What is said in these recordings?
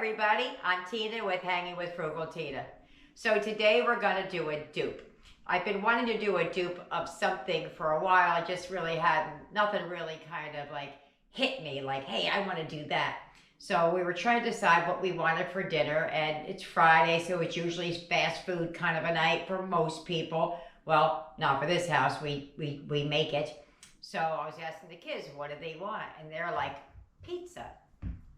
everybody, I'm Tina with Hanging with Frugal Tina. So today we're going to do a dupe. I've been wanting to do a dupe of something for a while. I just really hadn't, nothing really kind of like hit me like, hey, I want to do that. So we were trying to decide what we wanted for dinner, and it's Friday, so it's usually fast food kind of a night for most people. Well, not for this house, we make it. So I was asking the kids, what do they want? And they're like, pizza.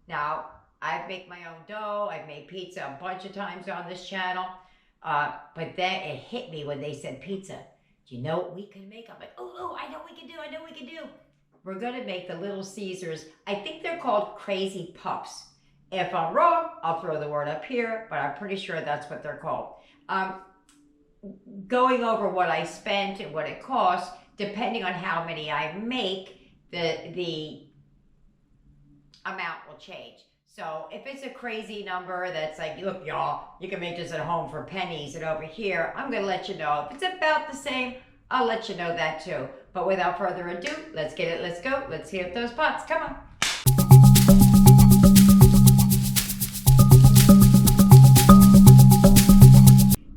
Now, I make my own dough. I've made pizza a bunch of times on this channel. But then it hit me when they said pizza. Do you know what we can make? I'm like, oh, I know what we can do. I know what we can do. We're going to make the Little Caesars. I think they're called Crazy Puffs. If I'm wrong, I'll throw the word up here, but I'm pretty sure that's what they're called. Going over what I spent and what it costs, depending on how many I make, the amount will change. So if it's a crazy number that's like, look, y'all, you can make this at home for pennies, and over here, I'm going to let you know. If it's about the same, I'll let you know that too. But without further ado, let's get it. Let's go. Let's heat up those pots. Come on.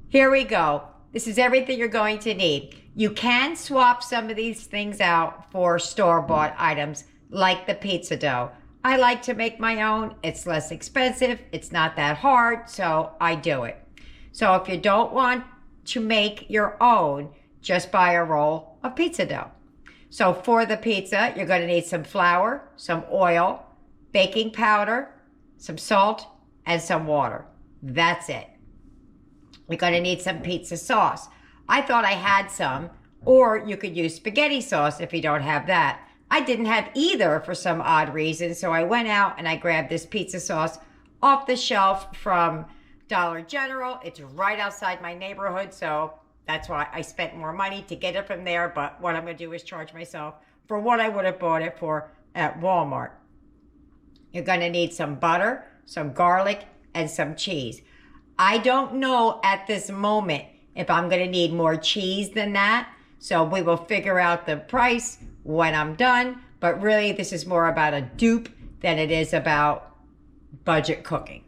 Here we go. This is everything you're going to need. You can swap some of these things out for store-bought items like the pizza dough. I like to make my own. It's less expensive. It's not that hard, so I do it. So if you don't want to make your own, just buy a roll of pizza dough. So for the pizza, you're going to need some flour, some oil, baking powder, some salt, and some water. That's it. You're going to need some pizza sauce. I thought I had some, or you could use spaghetti sauce if you don't have that. I didn't have either for some odd reason, so I went out and I grabbed this pizza sauce off the shelf from Dollar General. It's right outside my neighborhood, so that's why I spent more money to get it from there, but what I'm going to do is charge myself for what I would have bought it for at Walmart. You're going to need some butter, some garlic, and some cheese. I don't know at this moment if I'm going to need more cheese than that, so we will figure out the price when I'm done, but really this is more about a dupe than it is about budget cooking.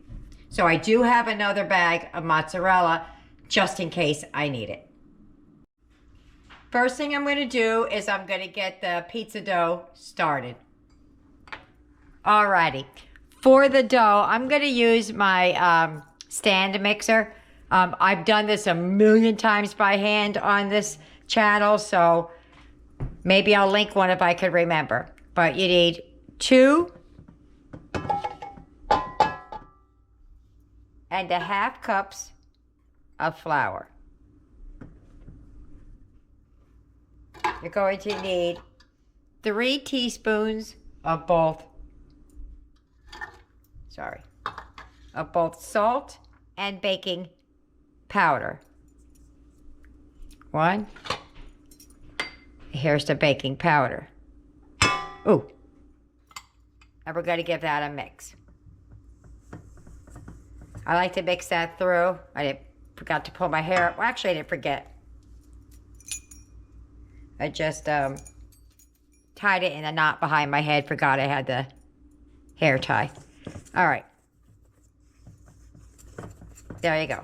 So I do have another bag of mozzarella just in case I need it. First thing I'm going to do is I'm going to get the pizza dough started. Alrighty, for the dough, I'm going to use my stand mixer. I've done this a million times by hand on this channel, so maybe I'll link one if I could remember. But you need 2.5 cups of flour. You're going to need 3 teaspoons of both salt and baking powder. 1. Here's the baking powder. Ooh. And we're going to give that a mix. I like to mix that through. I forgot to pull my hair up. Well, actually, I didn't forget. I just tied it in a knot behind my head. Forgot I had the hair tie. All right. There you go.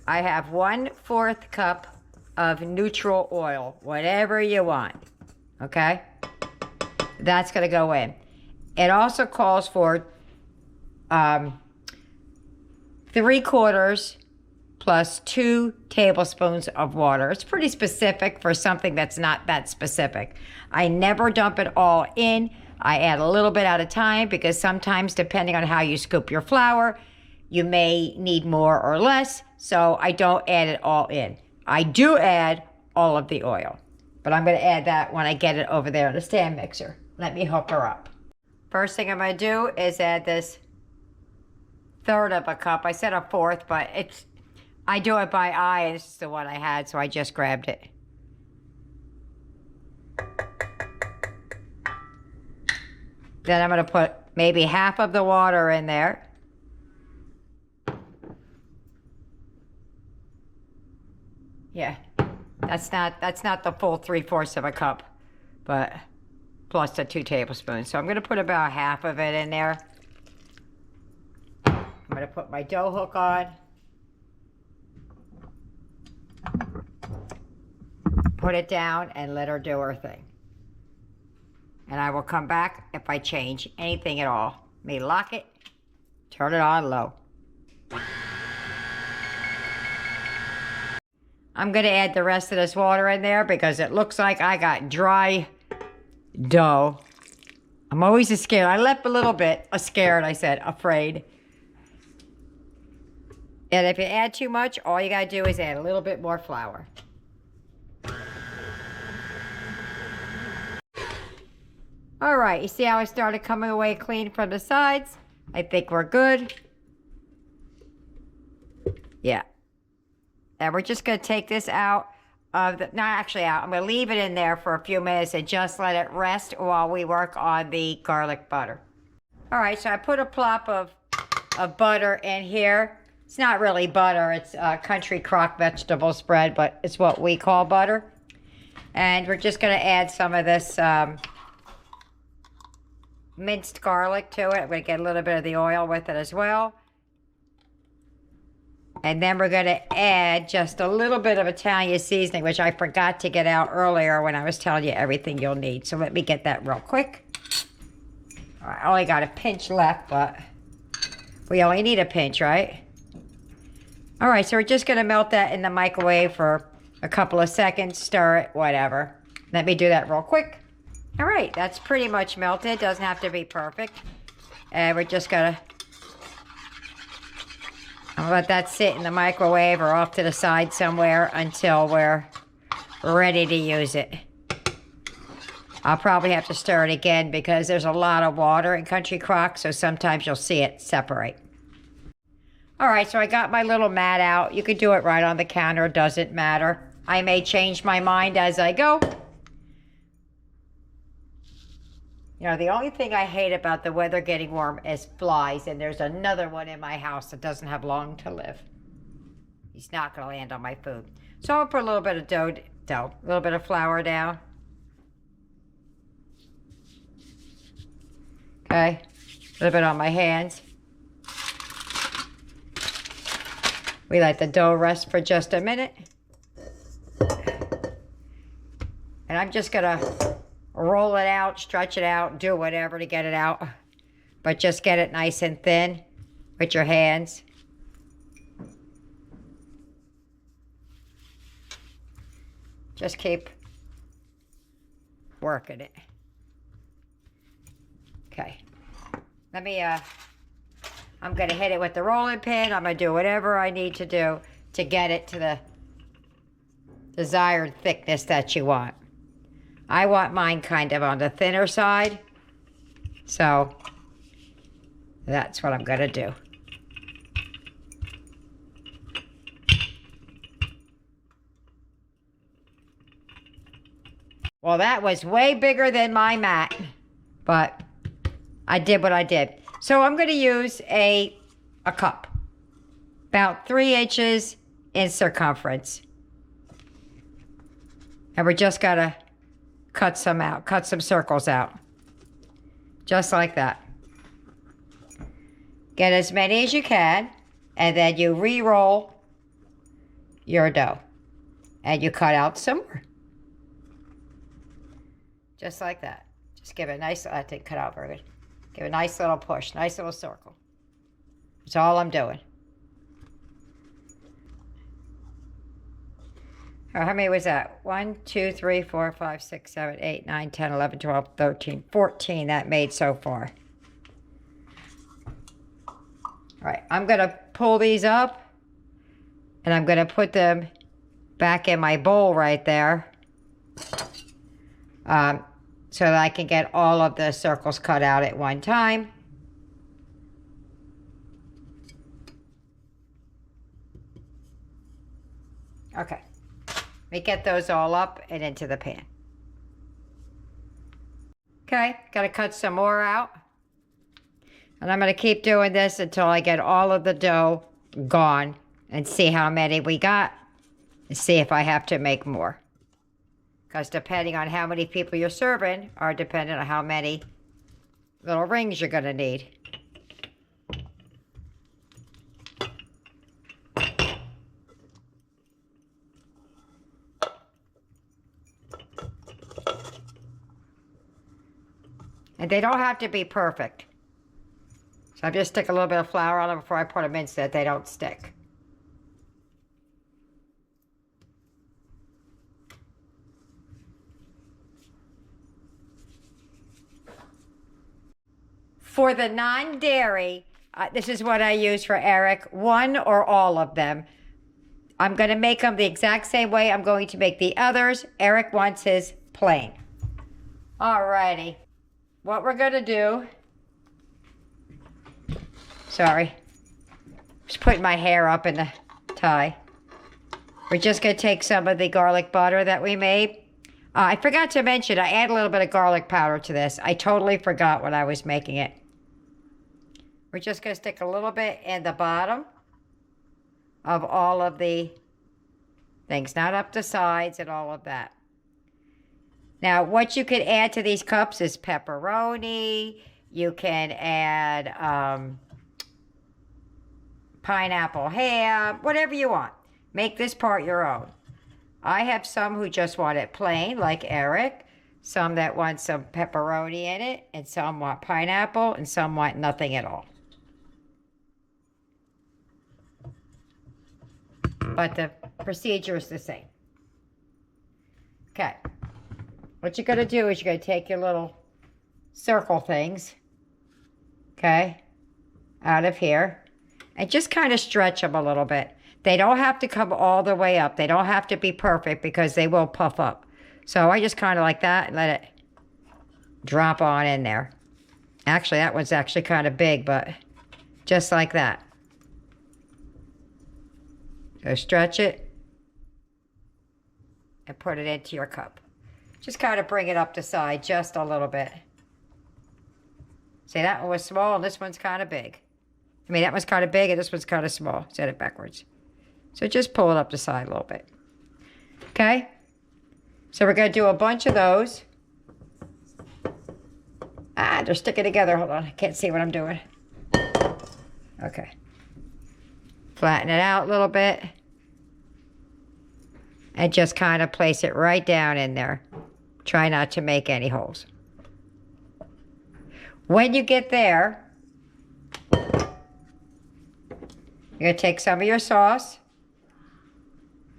I have 1/4 cup of neutral oil, whatever you want. Okay? That's going to go in. It also calls for 3/4 plus 2 tablespoons of water. It's pretty specific for something that's not that specific. I never dump it all in. I add a little bit at a time because sometimes, depending on how you scoop your flour, you may need more or less, so I don't add it all in. I do add all of the oil, but I'm going to add that when I get it over there in the stand mixer. Let me hook her up. First thing I'm going to do is add this 1/3 cup. I said 1/4, but I do it by eye, and this is the one I had, so I just grabbed it. Then I'm going to put maybe half of the water in there. Yeah, that's not the full 3/4 cup, but plus the 2 tablespoons. So I'm going to put about half of it in there. I'm going to put my dough hook on. Put it down and let her do her thing. And I will come back if I change anything at all. Let me lock it, turn it on low. I'm going to add the rest of this water in there because it looks like I got dry dough. I'm always scared. I left a little bit scared, I said, afraid. And if you add too much, all you got to do is add a little bit more flour. All right, you see how I started coming away clean from the sides? I think we're good. Yeah. And we're just going to take this out of the, not actually out, I'm going to leave it in there for a few minutes and just let it rest while we work on the garlic butter. All right, so I put a plop of butter in here. It's not really butter, it's country crock vegetable spread, but it's what we call butter. And we're just going to add some of this minced garlic to it. I'm going to get a little bit of the oil with it as well. And then we're going to add just a little bit of Italian seasoning, which I forgot to get out earlier when I was telling you everything you'll need. So let me get that real quick. All right, I only got a pinch left, but we only need a pinch, right? All right, so we're just going to melt that in the microwave for a couple of seconds, stir it, whatever. Let me do that real quick. All right, that's pretty much melted. Doesn't have to be perfect. And we're just going to let that sit in the microwave or off to the side somewhere until we're ready to use it. I'll probably have to stir it again because there's a lot of water in country crock, so sometimes you'll see it separate. All right, so I got my little mat out. You could do it right on the counter, doesn't matter. I may change my mind as I go. You know, the only thing I hate about the weather getting warm is flies, and there's another one in my house that doesn't have long to live. He's not going to land on my food. So I'll put a little bit of a little bit of flour down. Okay, a little bit on my hands. We let the dough rest for just a minute. And I'm just going to roll it out, stretch it out, do whatever to get it out. But just get it nice and thin with your hands. Just keep working it. Okay. Let me, I'm going to hit it with the rolling pin. I'm going to do whatever I need to do to get it to the desired thickness that you want. I want mine kind of on the thinner side, so that's what I'm going to do. Well, that was way bigger than my mat, but I did what I did. So I'm going to use a cup, about 3 inches in circumference. And we're just going to cut some out, cut some circles out. Just like that. Get as many as you can, and then you re-roll your dough. And you cut out some more. Just like that. Just give it a nice, I think cut out very good. Give it a nice little push, nice little circle. That's all I'm doing. How many was that? 1, 2, 3, 4, 5, 6, 7, 8, 9, 10, 11, 12, 13, 14 that made so far. All right, I'm going to pull these up and I'm going to put them back in my bowl right there so that I can get all of the circles cut out at one time. Okay. Let me get those all up and into the pan. Okay, gotta cut some more out. And I'm gonna keep doing this until I get all of the dough gone and see how many we got and see if I have to make more. Because depending on how many people you're serving are dependent on how many little rings you're gonna need. And they don't have to be perfect. So I just stick a little bit of flour on them before I put them in so that they don't stick. For the non-dairy, this is what I use for Eric, one or all of them. I'm going to make them the exact same way I'm going to make the others. Eric wants his plain. Alrighty. What we're going to do... Sorry. Just putting my hair up in the tie. We're just going to take some of the garlic butter that we made. I forgot to mention, I add a little bit of garlic powder to this. I totally forgot when I was making it. We're just going to stick a little bit in the bottom of all of the things, not up the sides and all of that. Now, what you could add to these cups is pepperoni. You can add pineapple ham, whatever you want. Make this part your own. I have some who just want it plain, like Eric. Some that want some pepperoni in it, and some want pineapple, and some want nothing at all. But the procedure is the same. Okay. What you're going to do is you're going to take your little circle things, okay, out of here, and just kind of stretch them a little bit. They don't have to come all the way up. They don't have to be perfect because they will puff up. So I just kind of like that and let it drop on in there. Actually, that one's actually kind of big, but just like that. So stretch it and put it into your cup. Just kind of bring it up the side just a little bit. See, that one was small and this one's kind of big. I mean, that one's kind of big and this one's kind of small. Set it backwards. So just pull it up the side a little bit. Okay? So we're going to do a bunch of those. Ah, they're sticking together. Hold on. I can't see what I'm doing. Okay. Flatten it out a little bit. And just kind of place it right down in there. Try not to make any holes. When you get there, you're going to take some of your sauce.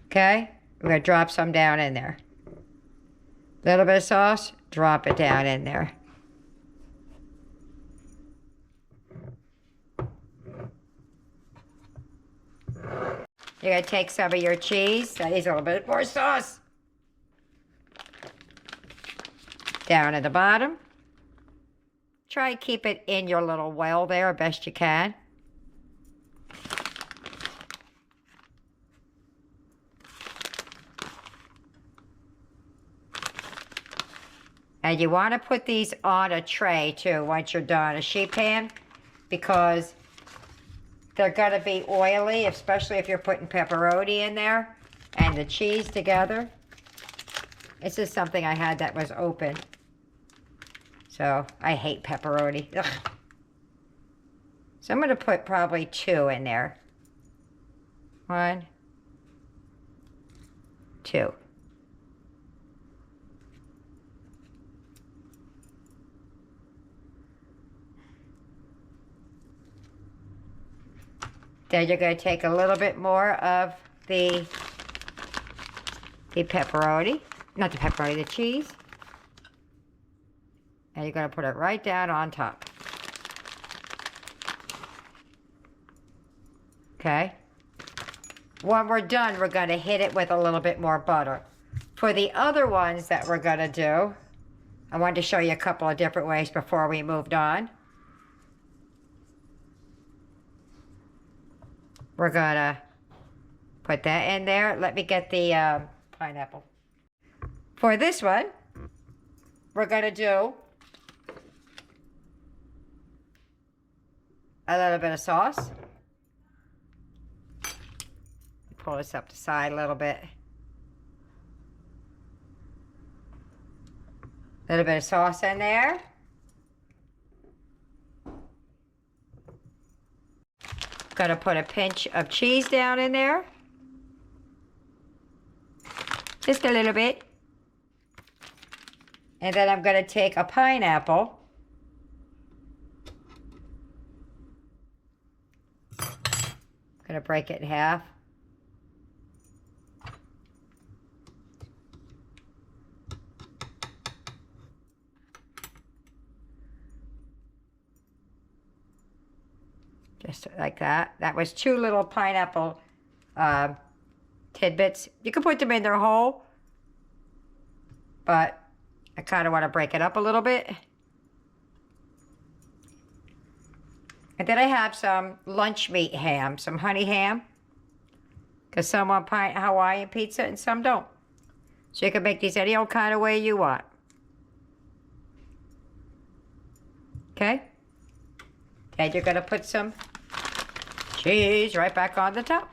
Okay? We're going to drop some down in there. Little bit of sauce, drop it down in there. You're going to take some of your cheese. That needs a little bit more sauce. Down at the bottom. Try and keep it in your little well there best you can. And you want to put these on a tray too once you're done, a sheet pan, because they're going to be oily, especially if you're putting pepperoni in there and the cheese together. This is something I had that was open. So I hate pepperoni. Ugh. So I'm going to put probably 2 in there. 1, 2. Then you're going to take a little bit more of the pepperoni, not the pepperoni, the cheese. And you're going to put it right down on top. Okay? When we're done, we're going to hit it with a little bit more butter. For the other ones that we're going to do, I wanted to show you a couple of different ways before we moved on. We're going to put that in there. Let me get the pineapple. For this one, we're going to do a little bit of sauce. Pull this up the side a little bit. A little bit of sauce in there. Going to put a pinch of cheese down in there. Just a little bit. And then I'm going to take a pineapple I'm going to break it in half. Just like that. That was 2 little pineapple tidbits. You can put them in their whole, but I kind of want to break it up a little bit. And then I have some lunch meat ham, some honey ham, because some want Hawaiian pizza and some don't. So you can make these any old kind of way you want. Okay? And you're going to put some cheese right back on the top.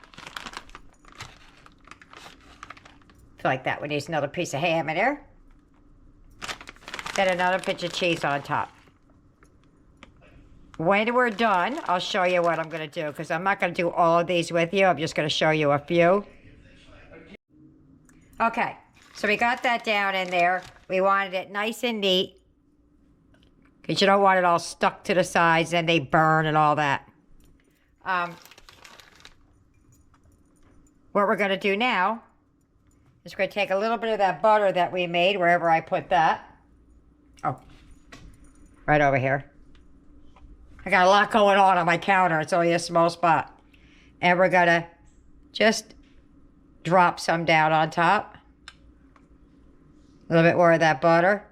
Feel like that one needs another piece of ham in there. Then another pinch of cheese on top. When we're done, I'll show you what I'm going to do, because I'm not going to do all of these with you. I'm just going to show you a few. Okay, so we got that down in there. We wanted it nice and neat, because you don't want it all stuck to the sides and they burn and all that. What we're going to do now is we're going to take a little bit of that butter that we made, wherever I put that. Oh, right over here. I got a lot going on my counter. It's only a small spot. And we're going to just drop some down on top. A little bit more of that butter.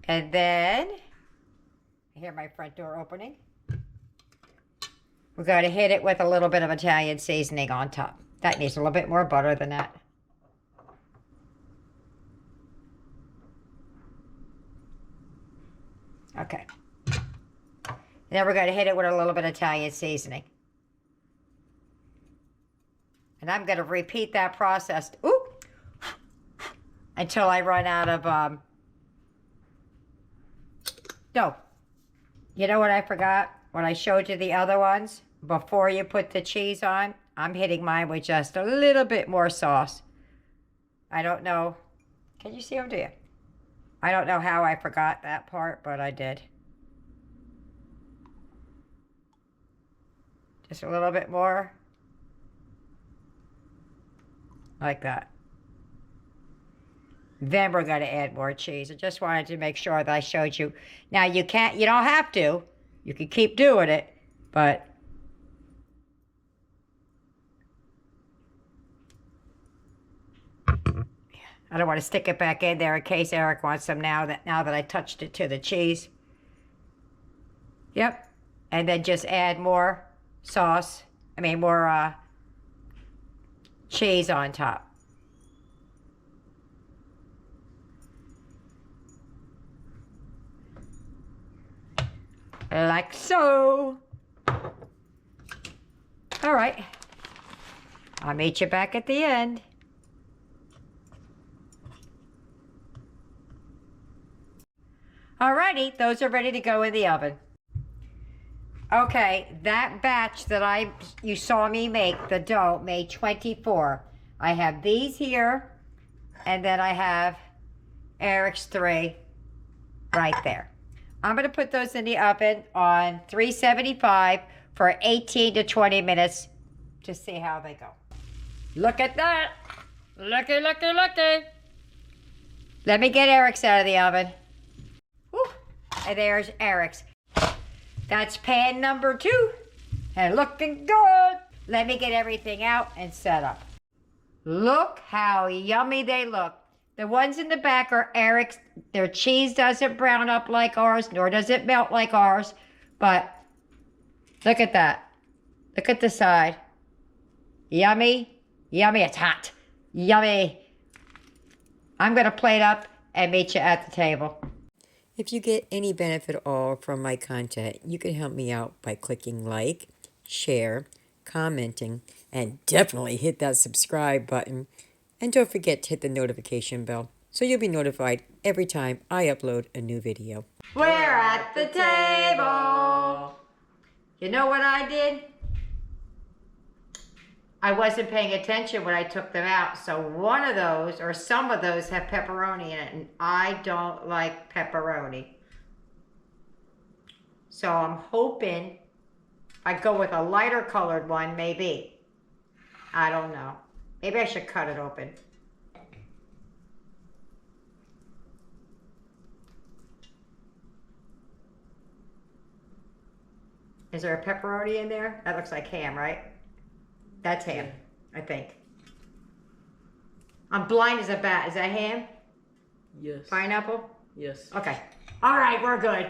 And then, I hear my front door opening. We're going to hit it with a little bit of Italian seasoning on top. That needs a little bit more butter than that. Okay. Then we're going to hit it with a little bit of Italian seasoning. And I'm going to repeat that process until I run out of... No. You know what I forgot? When I showed you the other ones, before you put the cheese on, I'm hitting mine with just a little bit more sauce. I don't know. Can you see them, do you? I don't know how I forgot that part, but I did. Just a little bit more. Like that. Then we're going to add more cheese. I just wanted to make sure that I showed you. Now you don't have to. You can keep doing it, but I don't want to stick it back in there in case Eric wants some now that I touched it to the cheese. Yep. And then just add more sauce. More cheese on top. Like so. All right. I'll meet you back at the end. Alrighty, those are ready to go in the oven. Okay, that batch that you saw me make, the dough, made 24. I have these here, and then I have Eric's 3 right there. I'm going to put those in the oven on 375 for 18 to 20 minutes to see how they go. Look at that. Looky, looky, looky. Let me get Eric's out of the oven. Whew. And there's Eric's. That's pan number 2. And looking good. Let me get everything out and set up. Look how yummy they look. The ones in the back are Eric's. Their cheese doesn't brown up like ours, nor does it melt like ours. But look at that. Look at the side. Yummy. Yummy. It's hot. Yummy. I'm going to plate up and meet you at the table. If you get any benefit at all from my content, you can help me out by clicking like, share, commenting, and definitely hit that subscribe button. And don't forget to hit the notification bell so you'll be notified every time I upload a new video. We're at the table. You know what I did? I wasn't paying attention when I took them out, so one of those, or some of those, have pepperoni in it, and I don't like pepperoni. So I'm hoping I go with a lighter colored one, maybe. I don't know. Maybe I should cut it open. Is there a pepperoni in there? That looks like ham, right? That's ham, I think. I'm blind as a bat. Is that ham? Yes. Pineapple? Yes. Okay. All right, we're good.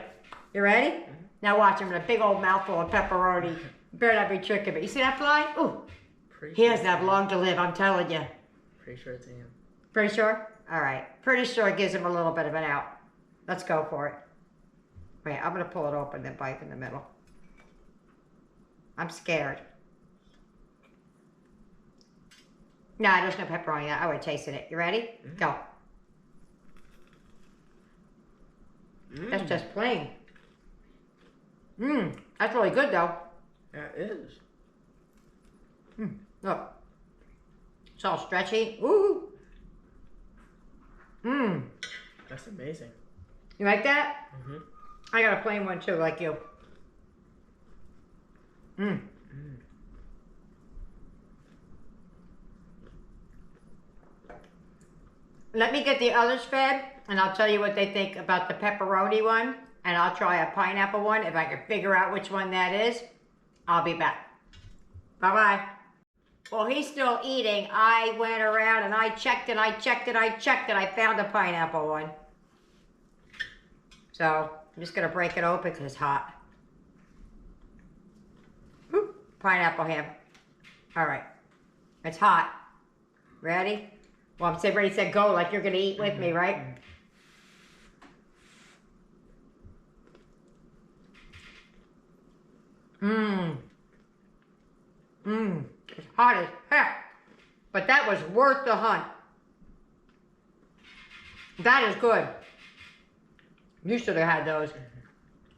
You ready? Mm-hmm. Now watch him with a big old mouthful of pepperoni. Better not be tricking me. You see that fly? Ooh. He doesn't have long to live, I'm telling you. Pretty sure it's ham. Pretty sure? All right. Pretty sure it gives him a little bit of an out. Let's go for it. Wait, I'm going to pull it open and bite in the middle. I'm scared. Nah, there's no pepperoni. I would have tasted it. You ready? Mm-hmm. Go. That's just plain. That's really good though. That is. Look. It's all stretchy. Ooh. That's amazing. You like that? Mm-hmm. I got a plain one too, like you. Let me get the others fed, and I'll tell you what they think about the pepperoni one, and I'll try a pineapple one. If I can figure out which one that is, I'll be back. Bye-bye. Well, he's still eating. I went around and I checked and I checked and I checked and I found a pineapple one. So, I'm just gonna break it open because it's hot. Woo. Pineapple ham. All right. It's hot. Ready? Well, I'm ready, set, go, like you're gonna eat with me, right? It's hot as heck. But that was worth the hunt. That is good. You should have had those.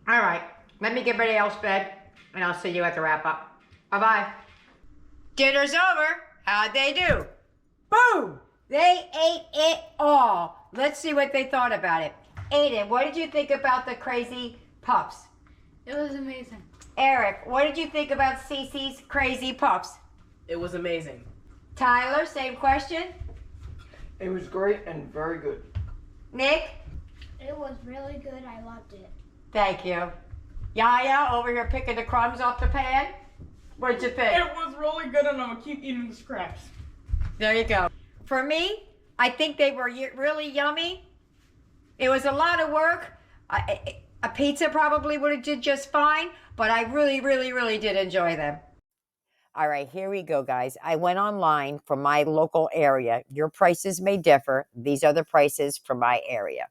All right, let me get everybody else fed, and I'll see you at the wrap up. Bye-bye. Dinner's over. How'd they do? Boom! They ate it all. Let's see what they thought about it. Aiden, what did you think about the crazy puffs? It was amazing. Eric, what did you think about Cece's crazy puffs? It was amazing. Tyler, same question. It was great and very good. Nick? It was really good. I loved it. Thank you. Yaya, over here picking the crumbs off the pan. What did you think? It was really good and I'm going to keep eating the scraps. There you go. For me, I think they were really yummy. It was a lot of work. A pizza probably would have did just fine, but I really did enjoy them. All right, here we go, guys. I went online for my local area. Your prices may differ. These are the prices for my area.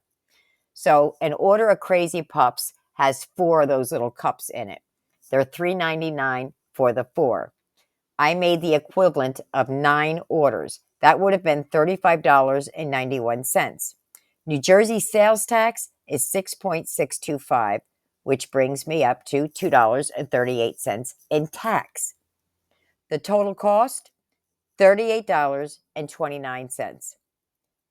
So an order of Crazy Puffs has 4 of those little cups in it. They're $3.99 for the 4. I made the equivalent of 9 orders. That would have been $35.91. New Jersey sales tax is 6.625, which brings me up to $2.38 in tax. The total cost, $38.29.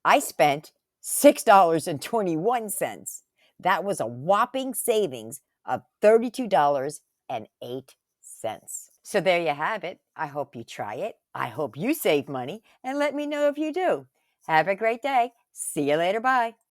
I spent $6.21. That was a whopping savings of $32.08. So there you have it. I hope you try it. I hope you save money, and let me know if you do. Have a great day. See you later. Bye.